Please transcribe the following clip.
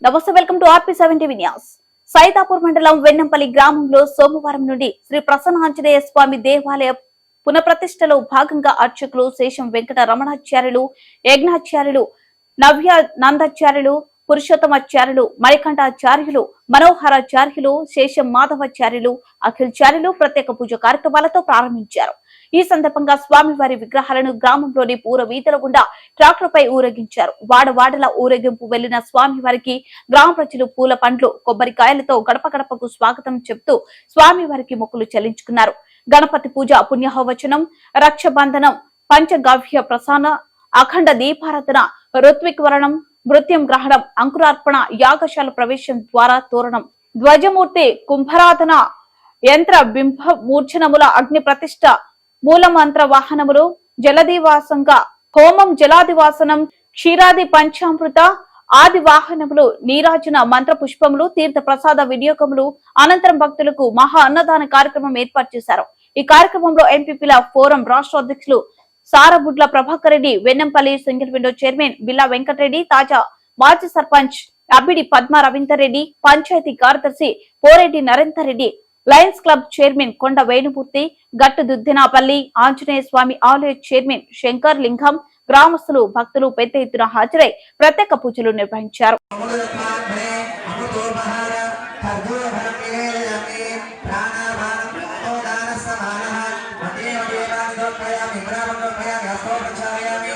నమస్తే, welcome to RP7 TV news. Saidapur మండలం వెన్నంపల్లి గ్రామంలో సోమవారం నుండి శ్రీ ప్రసన్న ఆంజనేయ స్వామి దేవాలయ పునఃప్రతిష్టలో భాగంగా అర్చకులు శేషం వెంకట రమణాచార్యులు, యజ్ఞాచార్యులు, నవ్యానందాచార్యులు, పురుషోత్తమాచార్యులు, మణికంఠాచార్యులు, మనోహరాచార్యులు, శేషం మాధవాచార్యులు, అఖిల్చార్యులు ప్రత్యేక పూజ కార్యక్రమాలతో ప్రారంభించారు. ఈ సందర్భంగా స్వామివారి విగ్రహాలను గ్రామంలోని పూర వీధుల గుండా ట్రాక్టర్పై ఊరేగించారు. వాడవాడల ఊరేగింపు వెళ్లిన స్వామివారికి గ్రామ ప్రజలు పూల పండ్లు, కొబ్బరికాయలతో గడప గడపకు స్వాగతం చెప్తూ స్వామివారికి మొక్కులు చెల్లించుకున్నారు. గణపతి పూజ, పుణ్యహవచనం, రక్షబంధనం, పంచగవ్య ప్రసాన, అఖండ దీపారాధన, ఋత్విక్ వరణం, నృత్యం గ్రహణం, అంకురార్పణ, యాగశాల ప్రవేశం, ద్వారా తోరణం, ధ్వజమూర్తి, కుంభరాధన, యంత్ర బింబ మూర్ఛనముల, అగ్ని ప్రతిష్ట, మూలమంత్ర వాహనములు, జలదివాసంగా హోమం, జలాదివాసనం, క్షీరాది పంచామృత ఆది వాహనములు, నీరాజన మంత్ర పుష్పములు, తీర్థ ప్రసాద వినియోగములు, అనంతరం భక్తులకు మహా అన్నదాన కార్యక్రమం ఏర్పాటు చేశారు. ఈ కార్యక్రమంలో ఎంపీపీల ఫోరం రాష్ట్ర అధ్యక్షులు Sarabudla Prabhakar Reddy, Vennampalli single window chairman Billa Venkatareddy, తాజా మాజీ సర్పంచ్ అబ్బిడి పద్మ రవీందర్ రెడ్డి, పంచాయతీ కార్యదర్శి Poreddy Narender Reddy, Lions club chairman కొండ వేణుమూర్తి, గట్టు దుద్దినాపల్లి ఆంజనేయ స్వామి ఆలయ చైర్మన్ శంకర్ లింగం, గ్రామస్తులు, భక్తులు పెద్ద ఎత్తున హాజరై ప్రత్యేక పూజలు నిర్వహించారు. Prana